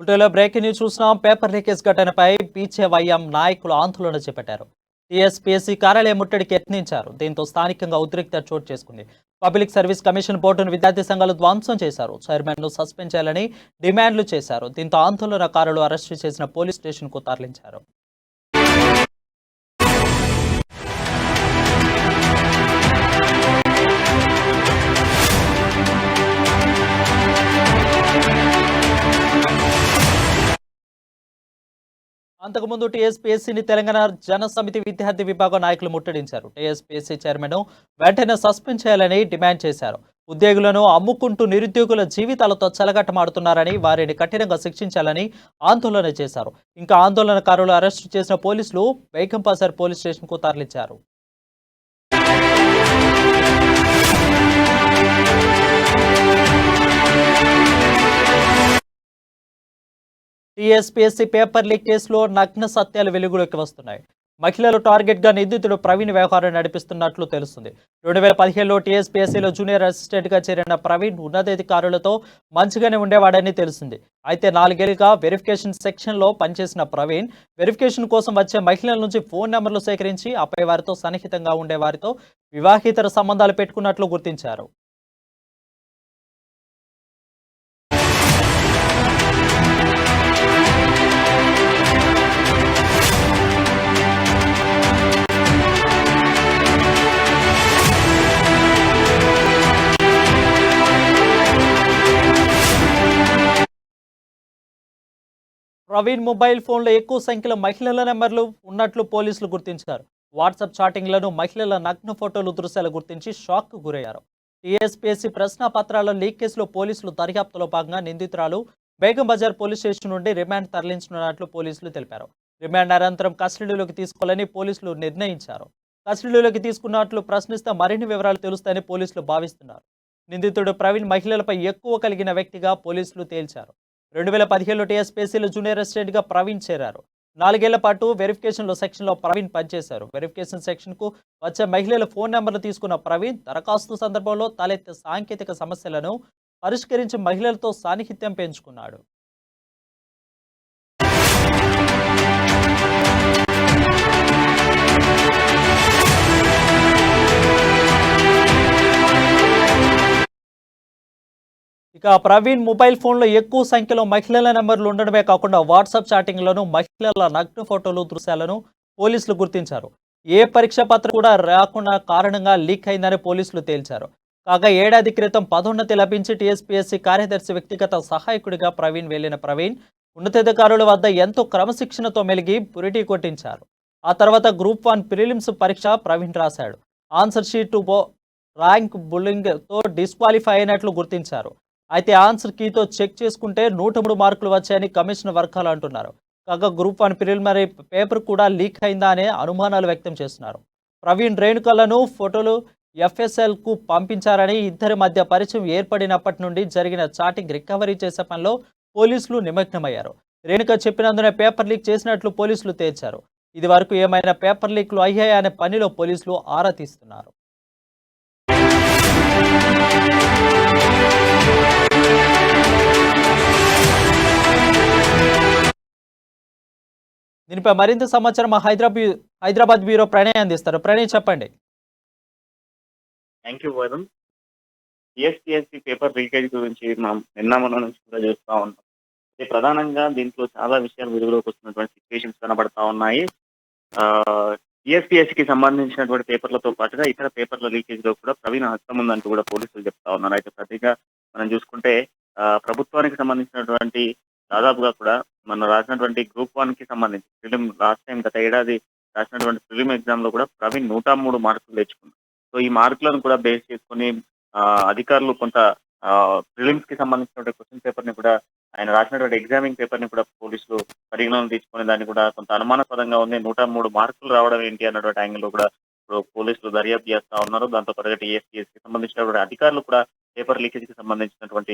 గుంటూరులో breaking news చూస్తున్నాం. Paper leakage ఘటనపై బీజేవైఎం నాయకులు ఆందోళన చేపట్టారు. టీఎస్పీఎస్సీ కార్యాలయం ముట్టడికి యత్నించారు. దీంతో స్థానికంగా ఉద్రిక్తత చోటు చేసుకుంది. పబ్లిక్ సర్వీస్ కమిషన్ బోర్డును విద్యార్థి సంఘాలు ధ్వంసం చేశారు. చైర్మన్ ను సస్పెండ్ చేయాలని డిమాండ్లు చేశారు. దీంతో ఆందోళనకారులు అరెస్టు చేసిన పోలీస్ స్టేషన్ కు తరలించారు. అంతకుముందు టీఎస్పీఎస్సీని తెలంగాణ జన సమితి విద్యార్థి విభాగం నాయకులు ముట్టడించారు. టీఎస్పీఎస్సీ చైర్మన్ వెంటనే సస్పెండ్ చేయాలని డిమాండ్ చేశారు. ఉద్యోగులను అమ్ముకుంటూ నిరుద్యోగుల జీవితాలతో చెలగట్టమాడుతున్నారని, వారిని కఠినంగా శిక్షించాలని ఆందోళన చేశారు. ఇంకా ఆందోళనకారులు అరెస్టు చేసిన పోలీసులు బేగంపల్లి పోలీస్ స్టేషన్ కు తరలించారు. టీఎస్పీఎస్సీ పేపర్ లీక్ కేసులో నగ్న సత్యాలు వెలుగులోకి వస్తున్నాయి. మహిళలు టార్గెట్ గా నిందితుడు ప్రవీణ్ వ్యవహారం నడిపిస్తున్నట్లు తెలుస్తుంది. 2017లో టీఎస్పీఎస్సీలో జూనియర్ అసిస్టెంట్ గా చేరిన ప్రవీణ్ ఉన్నతాధికారులతో మంచిగానే ఉండేవాడని తెలిసింది. అయితే 4 ఏళ్లుగా వెరిఫికేషన్ సెక్షన్ లో పనిచేసిన ప్రవీణ్ వెరిఫికేషన్ కోసం వచ్చే మహిళల నుంచి ఫోన్ నెంబర్లు సేకరించి ఆపై వారితో సన్నిహితంగా ఉండే వారితో వివాహేతర సంబంధాలు పెట్టుకున్నట్లు గుర్తించారు. ప్రవీణ్ మొబైల్ ఫోన్లో ఎక్కువ సంఖ్యలో మహిళల నెంబర్లు ఉన్నట్లు పోలీసులు గుర్తించారు. వాట్సాప్ చాటింగ్లను, మహిళల నగ్న ఫోటోలు, దృశ్యాలు గుర్తించి షాక్ కు గురయ్యారు. టీఎస్పీఎస్సీ ప్రశ్న పత్రాల లీక్ కేసులో పోలీసులు దర్యాప్తులో భాగంగా నిందితురాలు బేగం బజార్ పోలీస్ స్టేషన్ నుండి రిమాండ్ తరలించనున్నట్లు పోలీసులు తెలిపారు. రిమాండ్ అనంతరం కస్టడీలోకి తీసుకోవాలని పోలీసులు నిర్ణయించారు. కస్టడీలోకి తీసుకున్నట్లు ప్రశ్నిస్తే మరిన్ని వివరాలు తెలుస్తాయని పోలీసులు భావిస్తున్నారు. నిందితుడు ప్రవీణ్ మహిళలపై ఎక్కువ కలిగిన వ్యక్తిగా పోలీసులు తేల్చారు. 2017లో టీఎస్పీఎస్సీలో జూనియర్ అసిస్టెంట్ గా ప్రవీణ్ చేరారు. 4 ఏళ్ల పాటు వెరిఫికేషన్ సెక్షన్ లో ప్రవీణ్ పనిచేశారు. వెరిఫికేషన్ సెక్షన్ కు వచ్చే మహిళల ఫోన్ నెంబర్లు తీసుకున్న ప్రవీణ్ దరఖాస్తు సందర్భంలో తలెత్తే సాంకేతిక సమస్యలను పరిష్కరించి మహిళలతో సాన్నిహిత్యం పెంచుకున్నాడు. ఇక ప్రవీణ్ మొబైల్ ఫోన్లో ఎక్కువ సంఖ్యలో మహిళల నెంబర్లు ఉండడమే కాకుండా వాట్సాప్ చాటింగ్లను, మహిళల నగ్న ఫోటోలు, దృశ్యాలను పోలీసులు గుర్తించారు. ఏ పరీక్ష పత్రం కూడా రాకుండా కారణంగా లీక్ అయిందని పోలీసులు తేల్చారు. కాగా ఏడాది క్రితం పదోన్నతి లభించి టీఎస్పీఎస్సీ కార్యదర్శి వ్యక్తిగత సహాయకుడిగా ప్రవీణ్ వెళ్లిన ప్రవీణ్ ఉన్నతాధికారుల వద్ద ఎంతో క్రమశిక్షణతో మెలిగి పురిటీ కొట్టించారు. ఆ తర్వాత గ్రూప్ 1 ప్రిలిమ్స్ పరీక్ష ప్రవీణ్ రాశాడు. ఆన్సర్ షీట్ ర్యాంక్ బుల్లింగ్ తో డిస్క్వాలిఫై అయినట్లు గుర్తించారు. అయితే ఆన్సర్ కీతో చెక్ చేసుకుంటే 103 మార్కులు వచ్చాయని కమిషన్ వర్గాలు అంటున్నారు. కాగా గ్రూప్ 1 ప్రిలిమినరీ పేపర్ కూడా లీక్ అయిందా అనే అనుమానాలు వ్యక్తం చేస్తున్నారు. ప్రవీణ్ రేణుకలను ఫోటోలు ఎఫ్ఎస్ఎల్ కు పంపించారని, ఇద్దరి మధ్య పరిచయం ఏర్పడినప్పటి నుండి జరిగిన చాటింగ్ రికవరీ చేసే పనిలో పోలీసులు నిమగ్నమయ్యారు. రేణుక చెప్పినందునే పేపర్ లీక్ చేసినట్లు పోలీసులు తేల్చారు. ఇది వరకు ఏమైనా పేపర్ లీక్లు అయ్యాయనే పనిలో పోలీసులు ఆరా తీస్తున్నారు. దీనిపై మరింత సమాచారం మా హైదరాబాద్ బ్యూరో ప్రణయ్ అందిస్తారు. ప్రణయ్, చెప్పండి. Thank you Varun. TSPSC paper leakage గురించి నిన్న మొన్న నుంచి కూడా చూస్తూ ఉన్నాం. ప్రధానంగా దీంట్లో చాలా విషయాలు వెలుగులోకి వస్తున్నటువంటి సిచ్యువేషన్స్ కనబడతా ఉన్నాయి. టీఎస్పీఎస్సీకి సంబంధించినటువంటి పేపర్లతో పాటుగా ఇతర పేపర్ల లీకేజ్ లో కూడా ప్రవీణ్ హస్తం ఉందంటూ కూడా పోలీసులు చెప్తా ఉన్నారు. అయితే ప్రతిగా మనం చూసుకుంటే ప్రభుత్వానికి సంబంధించినటువంటి దాదాపుగా కూడా మనం రాసినటువంటి గ్రూప్ 1 కి సంబంధించి ప్రిలిమ్ లాస్ట్ టైం గత ఏడాది రాసినటువంటి ప్రిలిమ్ ఎగ్జామ్ లో కూడా ప్రవీణ్ 103 మార్కులు తెచ్చుకున్నారు. సో ఈ మార్కులను కూడా బేస్ చేసుకుని అధికారులు కొంత ప్రిలిమ్స్ కి సంబంధించినటువంటి క్వశ్చన్ పేపర్ ని కూడా, ఆయన రాసినటువంటి ఎగ్జామింగ్ పేపర్ ని కూడా పోలీసులు పరిగణన తీసుకుని దాన్ని కూడా కొంత అనుమానాస్పదంగా ఉంది. 103 మార్కులు రావడం ఏంటి అన్నటువంటి యాంగిల్ లో కూడా పోలీసులు దర్యాప్తు చేస్తా ఉన్నారు. దాంతో పాటుగా టీఎస్పీఎస్సీ కి సంబంధించినటువంటి అధికారులు కూడా పేపర్ లీకేజ్ కి సంబంధించినటువంటి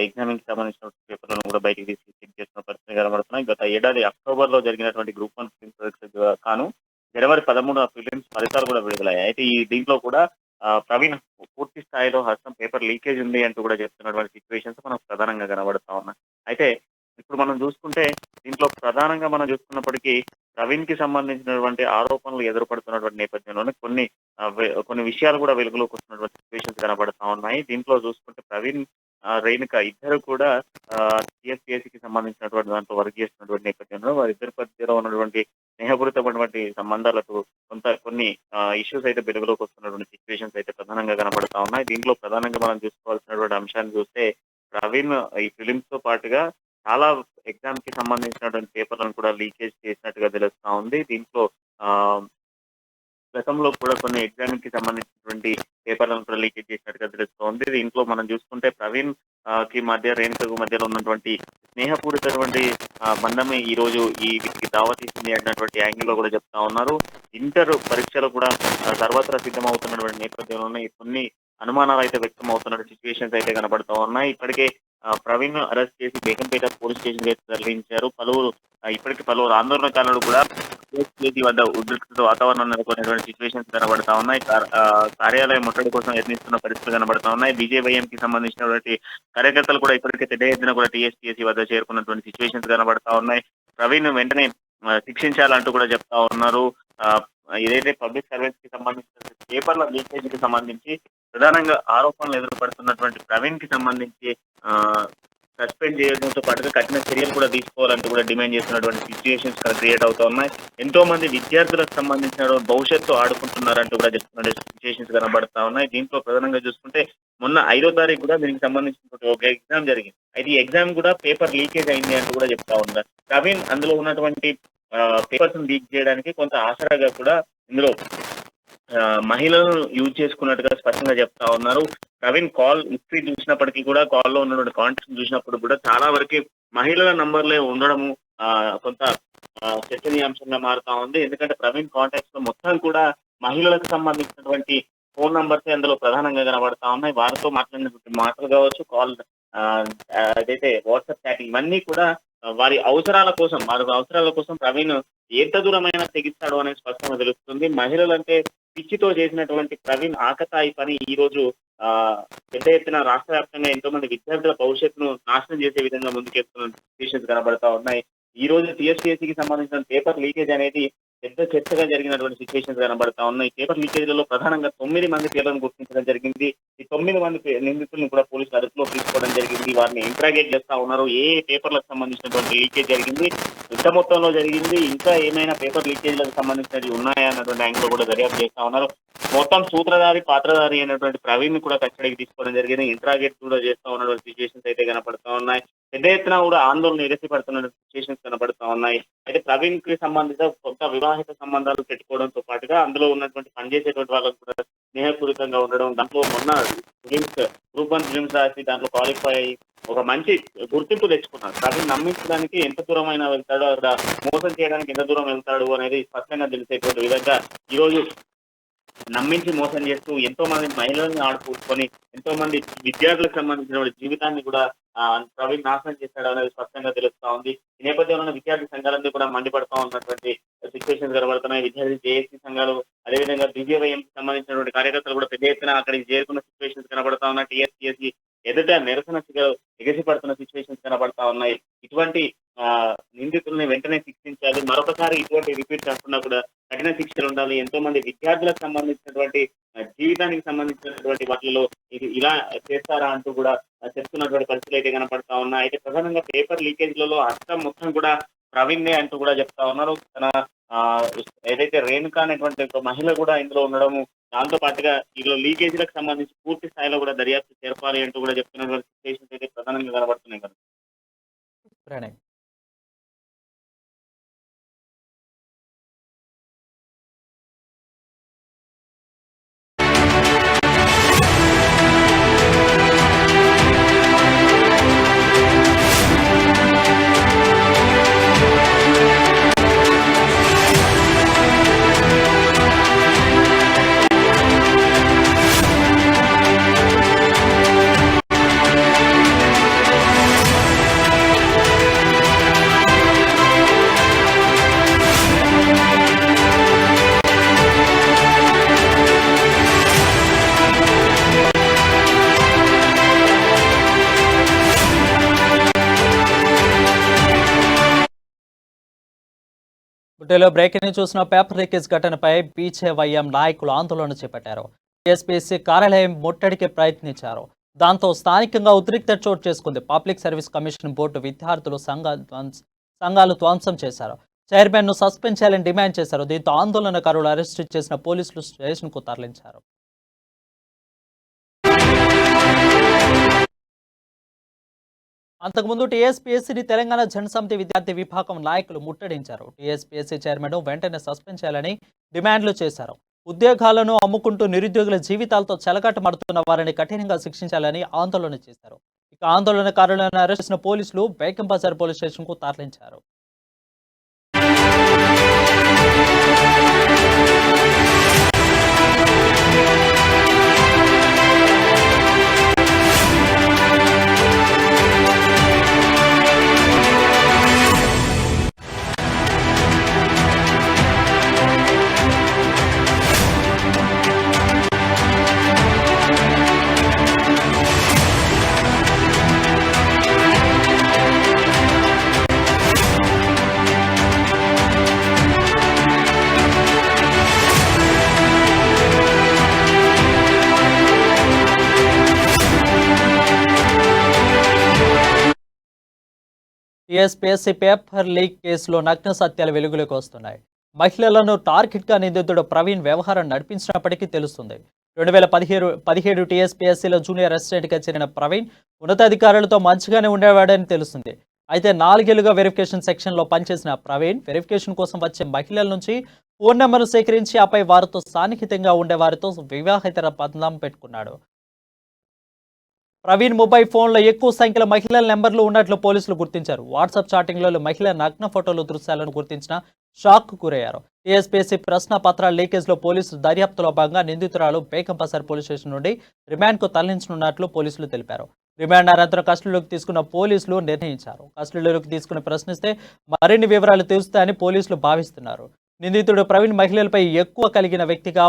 ఎగ్జామింగ్ కి సంబంధించిన పేపర్లను కూడా బయటికి తీసి చెక్ చేసిన పరిస్థితి కనబడుతున్నాయి. గత ఏడాది అక్టోబర్ లో జరిగినటువంటి గ్రూప్ 1 ప్రిలిమ్స్ కాను జనవరి 13 ప్రిలిమ్స్ ఫలితాలు కూడా విడుదలయ్యాయి. అయితే ఈ దీంట్లో కూడా ప్రవీణ్ పూర్తి స్థాయిలో హస్తం పేపర్ లీకేజ్ ఉంది అంటూ కూడా చెప్తున్నటువంటి సిచ్యువేషన్స్ మనకు ప్రధానంగా కనబడతా ఉన్నాయి. అయితే ఇప్పుడు మనం చూసుకుంటే దీంట్లో ప్రధానంగా మనం చూసుకున్నప్పటికీ ప్రవీణ్ కి సంబంధించినటువంటి ఆరోపణలు ఎదురుపడుతున్నటువంటి నేపథ్యంలోనే కొన్ని విషయాలు కూడా వెలుగులోకి వస్తున్నటువంటి సిచ్యువేషన్స్ కనబడతా ఉన్నాయి. దీంట్లో చూసుకుంటే ప్రవీణ్, రేణుక ఇద్దరు కూడా టీఎస్పీఎస్సీకి సంబంధించినటువంటి దాంట్లో వర్క్ చేస్తున్నటువంటి నేపథ్యంలో వారిద్దరి మధ్యలో ఉన్నటువంటి స్నేహపూరితమైనటువంటి సంబంధాలకు కొన్ని ఇష్యూస్ అయితే వెలుగులోకి వస్తున్నటువంటి సిచ్యువేషన్స్ అయితే ప్రధానంగా కనబడతా ఉన్నాయి. దీంట్లో ప్రధానంగా మనం చూసుకోవాల్సినటువంటి అంశాన్ని చూస్తే ప్రవీణ్ ఈ ఫిలిమ్స్ తో పాటుగా చాలా ఎగ్జామ్ కి సంబంధించినటువంటి పేపర్లను కూడా లీకేజ్ చేసినట్టుగా తెలుస్తా ఉంది. దీంట్లో ఆ గతంలో కూడా కొన్ని ఎగ్జామ్ కి సంబంధించినటువంటి పేపర్లను కూడా లీకేజ్ చేసినట్టుగా తెలుస్తోంది. దీంట్లో మనం చూసుకుంటే ప్రవీణ్ కి మధ్య, రేణుకకు మధ్యలో ఉన్నటువంటి స్నేహపూరితటువంటి బంధమే ఈ రోజు వీటికి దావతీస్తుంది అన్నటువంటి యాంగిల్ లో కూడా చెప్తా ఉన్నారు. ఇంటర్ పరీక్షలు కూడా సర్వత్రా సిద్ధమవుతున్నటువంటి నేపథ్యంలోనే కొన్ని అనుమానాలు అయితే వ్యక్తం అవుతున్న సిచ్యువేషన్స్ అయితే కనబడతా ఉన్నాయి. ఇప్పటికే ప్రవీణ్ అరెస్ట్ చేసి బేగంపేట పోలీస్ స్టేషన్ కి తరలించారు. ఇప్పటికీ పలువురు ఆందోళనకారులు కూడా కేజీ వద్ద ఉద్రిక్త వాతావరణం నెలకొనేటువంటి సిచ్యువేషన్స్ కనబడతా ఉన్నాయి. కార్యాలయం ముట్టడి కోసం యత్నిస్తున్న పరిస్థితులు కనబడతా ఉన్నాయి. బీజేవైఎం కి సంబంధించినటువంటి కార్యకర్తలు కూడా ఇప్పటికే పెద్ద ఎత్తున కూడా టీఎస్పీఎస్సీ వద్ద చేరుకున్నటువంటి సిచ్యువేషన్స్ కనబడతా ఉన్నాయి. ప్రవీణ్ వెంటనే శిక్షించాలంటూ కూడా చెప్తా ఉన్నారు. ఏదైతే పబ్లిక్ సర్వీస్ కి సంబంధించిన పేపర్ల లీకేజ్ కి సంబంధించి ప్రధానంగా ఆరోపణలు ఎదుర్కొడుతున్నటువంటి ప్రవీణ్ కి సంబంధించి సస్పెండ్ చేయడంతో పాటుగా కఠిన చర్యలు కూడా తీసుకోవాలంటూ కూడా డిమాండ్ చేస్తున్నటువంటి సిచ్యువేషన్స్ క్రియేట్ అవుతా ఉన్నాయి. ఎంతో మంది విద్యార్థులకు సంబంధించిన భవిష్యత్తు ఆడుకుంటున్నారంటూ కూడా చెప్తున్న సిచ్యువేషన్స్ కనబడతా ఉన్నాయి. దీంట్లో ప్రధానంగా చూసుకుంటే మొన్న 5వ తారీఖు కూడా దీనికి సంబంధించిన ఒక ఎగ్జామ్ జరిగింది. అయితే ఈ ఎగ్జామ్ కూడా పేపర్ లీకేజ్ అయింది అంటూ కూడా చెప్తా ఉన్నారు. ప్రవీణ్ అందులో ఉన్నటువంటి పేపర్స్ లీక్ చేయడానికి కొంత ఆసరాగా కూడా ఇందులో మహిళలను యూజ్ చేసుకున్నట్టుగా స్పష్టంగా చెప్తా ఉన్నారు. ప్రవీణ్ కాల్ హిస్టరీ చూసినప్పటికీ కూడా, కాల్లో ఉన్నటువంటి కాంటాక్ట్స్ చూసినప్పుడు కూడా చాలా వరకు మహిళల నంబర్లే ఉండడము కొంత చర్చనీయాంశంగా మారుతా ఉంది. ఎందుకంటే ప్రవీణ్ కాంటాక్ట్స్ లో మొత్తం కూడా మహిళలకు సంబంధించినటువంటి ఫోన్ నంబర్స్ అందులో ప్రధానంగా కనబడతా ఉన్నాయి. వారితో మాట్లాడినటువంటి మాటలు కావచ్చు, కాల్ ఏదైతే వాట్సాప్ చాటింగ్ ఇవన్నీ కూడా వారి అవసరాల కోసం ప్రవీణ్ ఎంత దూరమైన తెగిస్తాడు అనేది స్పష్టంగా తెలుస్తుంది. మహిళలంటే పిచ్చితో చేసినటువంటి ప్రవీణ్ ఆకతాయి పని ఈ రోజు పెద్ద ఎత్తున రాష్ట్ర వ్యాప్తంగా ఎంతో మంది విద్యార్థుల భవిష్యత్తును నాశనం చేసే విధంగా ముందుకెళ్తున్న సిచ్యువేషన్స్ కనబడతా ఉన్నాయి. ఈ రోజు టీఎస్పీఎస్సీకి సంబంధించిన పేపర్ లీకేజ్ అనేది పెద్ద చర్చగా జరిగినటువంటి సిచ్యువేషన్స్ కనబడతా ఉన్నాయి. పేపర్ లీకేజ్లలో ప్రధానంగా 9 మంది పేర్లను గుర్తించడం జరిగింది. ఈ 9 మంది నిందితులను కూడా పోలీసులు అదుపులో తీసుకోవడం జరిగింది. వారిని ఇంట్రాగేట్ చేస్తా ఉన్నారు. ఏ పేపర్లకు సంబంధించినటువంటి లీకేజ్ జరిగింది, ఎంత మొత్తంలో జరిగింది, ఇంకా ఏమైనా పేపర్ లీకేజ్లకు సంబంధించినవి ఉన్నాయా అన్నటువంటి యాంగిల్ కూడా దర్యాప్తు చేస్తా ఉన్నారు. మొత్తం సూత్రధారి, పాత్రధారి అయినటువంటి ప్రవీణ్ ని కూడా కస్టడీకి తీసుకోవడం జరిగింది. ఇంట్రాగేట్ కూడా చేస్తా ఉన్నటువంటి సిచ్యువేషన్స్ అయితే కనపడతా ఉన్నాయి. పెద్ద ఎత్తున కూడా ఆందోళన ఎగసిపడుతున్న సిచ్యువేషన్స్ కనబడతా ఉన్నాయి. అయితే ప్రవీణ్ కి సంబంధించిన కొంత వివాహిత సంబంధాలు పెట్టుకోవడంతో పాటుగా అందులో ఉన్నటువంటి పనిచేసేటువంటి వాళ్ళకు కూడా స్నేహపూరితంగా ఉండడం, దాంట్లో మొన్న ఫిలిమ్స్ గ్రూప్ 1 ఫిలిమ్స్ రాసి దాంట్లో క్వాలిఫై అయ్యి ఒక మంచి గుర్తింపు తెచ్చుకున్నారు. ప్రవీణ్ నమ్మించడానికి ఎంత దూరమైనా వెళ్తాడో, అక్కడ మోసం చేయడానికి ఎంత దూరం వెళ్తాడు అనేది స్పష్టంగా తెలిసేటువంటి విధంగా ఈ రోజు నమ్మించి మోసం చేస్తూ ఎంతో మంది మహిళల్ని ఆడుకుంటుకొని ఎంతో మంది విద్యార్థులకు సంబంధించిన జీవితాన్ని కూడా ప్రవీణ్ నాశనం చేశాడు అనేది స్పష్టంగా తెలుస్తా ఉంది. ఈ నేపథ్యంలో విద్యార్థి సంఘాలన్నీ కూడా మండిపడతా ఉన్నటువంటి సిచ్యువేషన్స్ కనబడుతున్నాయి. విద్యార్థి జేఏసీ సంఘాలు, అదేవిధంగా బీజేవైఎం కి సంబంధించినటువంటి కార్యకర్తలు కూడా పెద్ద ఎత్తున అక్కడికి చేరుకున్న సిచ్యువేషన్స్ కనబడతా ఉన్నాయి. టీఎస్పీఎస్సీ ఎదుట నిరసన ఎగసిపడుతున్న సిచ్యువేషన్స్ కనబడతా ఉన్నాయి. ఇటువంటి నిందితుల్ని వెంటనే శిక్షించాలి. మరొకసారి ఇటువంటి రిపీట్ కాకుండా కూడా కఠిన శిక్షలు ఉండాలి. ఎంతో మంది విద్యార్థులకు సంబంధించినటువంటి జీవితానికి సంబంధించినటువంటి వాటిలో ఇది ఇలా చేస్తారా అంటూ కూడా చెప్తున్నటువంటి పరిస్థితులు అయితే కనపడతా ఉన్నాయి. అయితే ప్రధానంగా పేపర్ లీకేజ్లలో అర్థం మొత్తం కూడా ప్రవీణ్ అంటూ కూడా చెప్తా ఉన్నారు. తన ఏదైతే రేణుక అనేటువంటి ఒక మహిళ కూడా ఇందులో ఉండడము, దాంతో పాటుగా ఇందులో లీకేజీలకు సంబంధించి పూర్తి స్థాయిలో కూడా దర్యాప్తు జరపాలి అంటూ కూడా చెప్తున్నటువంటి సిచ్యువేషన్స్ అయితే ప్రధానంగా కనబడుతున్నాయి కదా. ప్రణయ్. బుట్టలో బ్రేకింగ్ న్యూస్ చూసిన పేపర్ లీకేజ్ ఘటనపై బీజేవైఎం నాయకులు ఆందోళన చేపట్టారు. టీఎస్పీఎస్సీ కార్యాలయం ముట్టడికి ప్రయత్నించారు. దాంతో స్థానికంగా ఉద్రిక్తత చోటు చేసుకుంది. పబ్లిక్ సర్వీస్ కమిషన్ బోర్డు విద్యార్థులు సంఘాలు ధ్వంసం చేశారు. చైర్మన్ ను సస్పెండ్ చేయాలని డిమాండ్ చేశారు. దీంతో ఆందోళనకారులు అరెస్టు చేసిన పోలీసులు స్టేషన్ కు తరలించారు. అంతకుముందు టీఎస్పీఎస్సీని తెలంగాణ జనసమితి విద్యార్థి విభాగం నాయకులు ముట్టడించారు. టీఎస్పీఎస్సీ చైర్మన్ వెంటనే సస్పెండ్ చేయాలని డిమాండ్లు చేశారు. ఉద్యోగాలను అమ్ముకుంటూ నిరుద్యోగుల జీవితాలతో చెలగాటమాడుతున్న వారిని కఠినంగా శిక్షించాలని ఆందోళన చేశారు. ఇక ఆందోళనకారులను అరెస్ట్ చేసిన పోలీసులు బేగం బజార్ పోలీస్ స్టేషన్ కు తరలించారు. టీఎస్పీఎస్సీ పేపర్ లీక్ కేసులో నగ్న సత్యాలు వెలుగులోకి వస్తున్నాయి. మహిళలను టార్గెట్గా నిందితుడు ప్రవీణ్ వ్యవహారం నడిపించినప్పటికీ తెలుస్తుంది. 2017 టీఎస్పీఎస్సీలో జూనియర్ అసిస్టెంట్గా చేరిన ప్రవీణ్ ఉన్నతాధికారులతో మంచిగానే ఉండేవాడని తెలుస్తుంది. అయితే 4 ఏళ్లుగా వెరిఫికేషన్ సెక్షన్లో పనిచేసిన ప్రవీణ్ వెరిఫికేషన్ కోసం వచ్చే మహిళల నుంచి ఫోన్ నెంబర్ను సేకరించి ఆపై వారితో సాన్నిహితంగా ఉండే వారితో వివాహేతర బంధం పెట్టుకున్నాడు. ప్రవీణ్ మొబైల్ ఫోన్లో ఎక్కువ సంఖ్యలో మహిళల నెంబర్లు ఉన్నట్లు పోలీసులు గుర్తించారు. వాట్సాప్ చాటింగ్లలో మహిళల నగ్న ఫోటోలు దృశ్యాలను గుర్తించిన షాక్ గురయ్యారు. టీఎస్పీఎస్సీ ప్రశ్న పత్రాల లీకేజ్లో పోలీసులు దర్యాప్తులో భాగంగా నిందితురాలు బేగం బజార్ పోలీస్ స్టేషన్ నుండి రిమాండ్కు తరలించనున్నట్లు పోలీసులు తెలిపారు. రిమాండ్ అనంతరం కస్టడీలోకి తీసుకున్న పోలీసులు నిర్ణయించారు. కస్టడీలోకి తీసుకుని ప్రశ్నిస్తే మరిన్ని వివరాలు తెలుస్తాయని పోలీసులు భావిస్తున్నారు. నిందితుడు ప్రవీణ్ మహిళలపై ఎక్కువ కలిగిన వ్యక్తిగా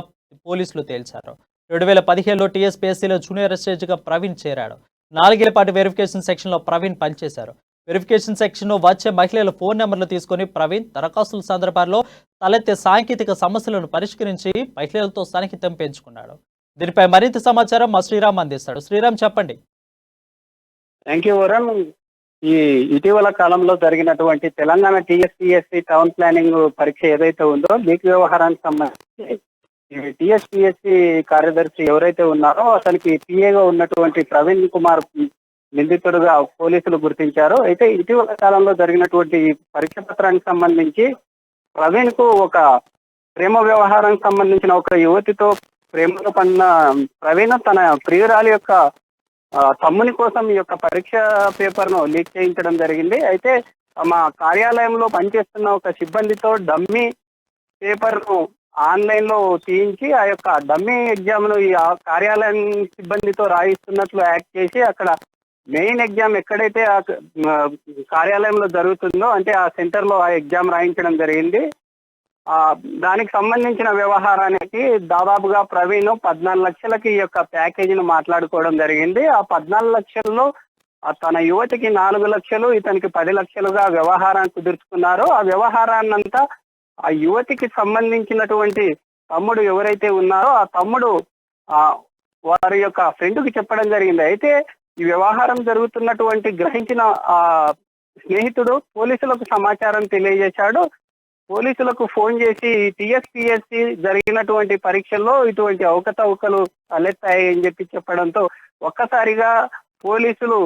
పోలీసులు తేల్చారు. 2017లో టీఎస్పీఎస్సీలో జూనియర్ అసిస్టెంట్గా ప్రవీణ్ చేరాడు. 4 ఏళ్ల పాటు వెరిఫికేషన్ సెక్షన్లో ప్రవీణ్ పనిచేశారు. వెరిఫికేషన్ సెక్షన్లో వచ్చే మహిళల ఫోన్ నెంబర్లు తీసుకుని ప్రవీణ్ దరఖాస్తుల సందర్భాల్లో తలెత్తే సాంకేతిక సమస్యలను పరిష్కరించి మహిళలతో సన్నిహితం పెంచుకున్నాడు. దీనిపై మరింత సమాచారం మా శ్రీరామ్ అందిస్తాడు. శ్రీరామ్, చెప్పండి. Thank you Varun. ఈ ఇటీవల కాలంలో జరిగినటువంటి తెలంగాణ టీఎస్పీఎస్సీ టౌన్ ప్లానింగ్ పరీక్ష ఏదైతే ఉందో లీక్ వ్యవహారానికి సంబంధించి టీఎస్పీఎస్సీ కార్యదర్శి ఎవరైతే ఉన్నారో అతనికి పిఏగా ఉన్నటువంటి ప్రవీణ్ కుమార్ నిందితుడుగా పోలీసులు గుర్తించారు. అయితే ఇటీవల కాలంలో జరిగినటువంటి పరీక్ష పత్రానికి సంబంధించి ప్రవీణ్ కు ఒక ప్రేమ వ్యవహారానికి సంబంధించిన ఒక యువతితో ప్రేమలో పడిన ప్రవీణ్ తన ప్రియురాలి యొక్క తమ్ముని కోసం ఈ యొక్క పరీక్ష పేపర్ ను లీక్ చేయించడం జరిగింది. అయితే మా కార్యాలయంలో పనిచేస్తున్న ఒక సిబ్బందితో డమ్మీ పేపర్ ను ఆన్లైన్ లో తీయించి ఆ యొక్క డమ్మీ ఎగ్జామ్ ను ఈ కార్యాలయం సిబ్బందితో రాయిస్తున్నట్లు యాక్ట్ చేసి అక్కడ మెయిన్ ఎగ్జామ్ ఎక్కడైతే ఆ కార్యాలయంలో జరుగుతుందో అంటే ఆ సెంటర్ లో ఆ ఎగ్జామ్ రాయించడం జరిగింది. దానికి సంబంధించిన వ్యవహారానికి దాదాపుగా ప్రవీణ్ 14 లక్షలకి ఈ యొక్క ప్యాకేజీని మాట్లాడుకోవడం జరిగింది. ఆ 14 లక్షల్లో తన యువతికి 4 లక్షలు, ఇతనికి 10 లక్షలుగా వ్యవహారాన్ని కుదుర్చుకున్నారు. ఆ వ్యవహారాన్నంతా ఆ యువతికి సంబంధించినటువంటి తమ్ముడు ఎవరైతే ఉన్నారో ఆ తమ్ముడు వారి యొక్క ఫ్రెండ్కి చెప్పడం జరిగింది. అయితే ఈ వ్యవహారం జరుగుతున్నటువంటి గ్రహించిన ఆ స్నేహితుడు పోలీసులకు సమాచారం తెలియజేశాడు. పోలీసులకు ఫోన్ చేసి టీఎస్పీఎస్సీ జరిగినటువంటి పరీక్షల్లో ఇటువంటి అవకతవకలు తలెత్తాయి అని చెప్పడంతో ఒక్కసారిగా పోలీసులు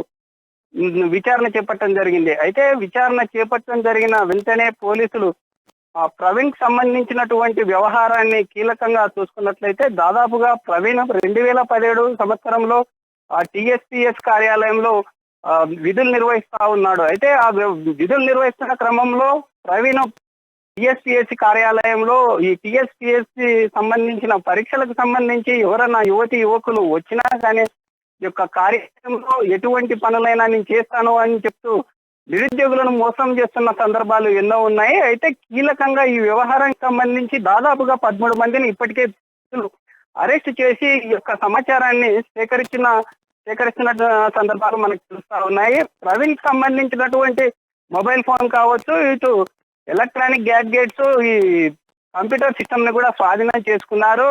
విచారణ చేపట్టడం జరిగింది. అయితే విచారణ చేపట్టడం జరిగిన వెంటనే పోలీసులు ప్రవీణ్ కి సంబంధించినటువంటి వ్యవహారాన్ని కీలకంగా చూసుకున్నట్లయితే దాదాపుగా ప్రవీణ్ 2017 సంవత్సరంలో టీఎస్పీఎస్ కార్యాలయంలో విధులు నిర్వహిస్తా ఉన్నాడు. అయితే ఆ విధులు నిర్వహిస్తున్న క్రమంలో ప్రవీణ్ టీఎస్పీఎస్సీ కార్యాలయంలో ఈ టీఎస్పీఎస్సీ సంబంధించిన పరీక్షలకు సంబంధించి ఎవరన్నా యువతి యువకులు వచ్చినా కానీ ఈ యొక్క కార్యాలయంలో ఎటువంటి పనులైనా నేను చేస్తాను అని చెప్తూ నిరుద్యోగులను మోసం చేస్తున్న సందర్భాలు ఎన్నో ఉన్నాయి. అయితే కీలకంగా ఈ వ్యవహారానికి సంబంధించి దాదాపుగా 13 మందిని ఇప్పటికే అరెస్ట్ చేసి ఈ యొక్క సమాచారాన్ని సేకరిస్తున్న సందర్భాలు మనకు చూస్తా ఉన్నాయి. ప్రవీణ్ కి సంబంధించినటువంటి మొబైల్ ఫోన్ కావచ్చు, ఇటు ఎలక్ట్రానిక్ గ్యాడ్గెట్స్, ఈ కంప్యూటర్ సిస్టమ్ ని కూడా స్వాధీనం చేసుకున్నారు.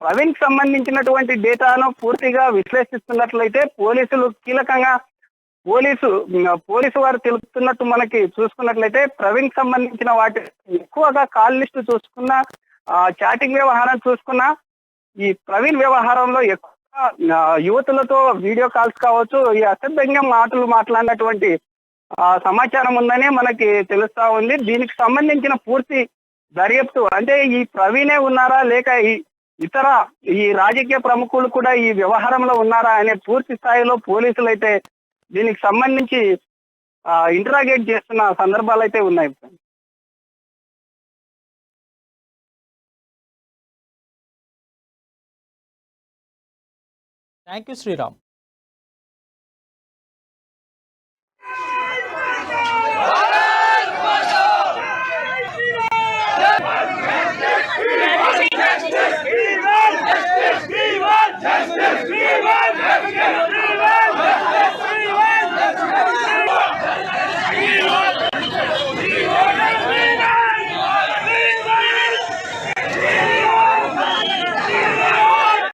ప్రవీణ్ కి సంబంధించినటువంటి డేటాను పూర్తిగా విశ్లేషిస్తున్నట్లయితే పోలీసులు కీలకంగా పోలీసు వారు తెలుపుతున్నట్టు మనకి చూసుకున్నట్లయితే ప్రవీణ్ కి సంబంధించిన వాటి ఎక్కువగా కాల్ లిస్ట్ చూసుకున్న, చాటింగ్ వ్యవహారం చూసుకున్న, ఈ ప్రవీణ్ వ్యవహారంలో ఎక్కువ యువతులతో వీడియో కాల్స్ కావచ్చు, ఈ అసభ్యంగా మాటలు మాట్లాడినటువంటి సమాచారం ఉందని మనకి తెలుస్తా ఉంది. దీనికి సంబంధించిన పూర్తి దర్యాప్తు అంటే ఈ ప్రవీణే ఉన్నారా లేక ఇతర ఈ రాజకీయ ప్రముఖులు కూడా ఈ వ్యవహారంలో ఉన్నారా అనే పూర్తి స్థాయిలో పోలీసులు అయితే దీనికి సంబంధించి ఇంటరాగేట్ చేస్తున్న సందర్భాలు అయితే ఉన్నాయి. Thank you Sriram.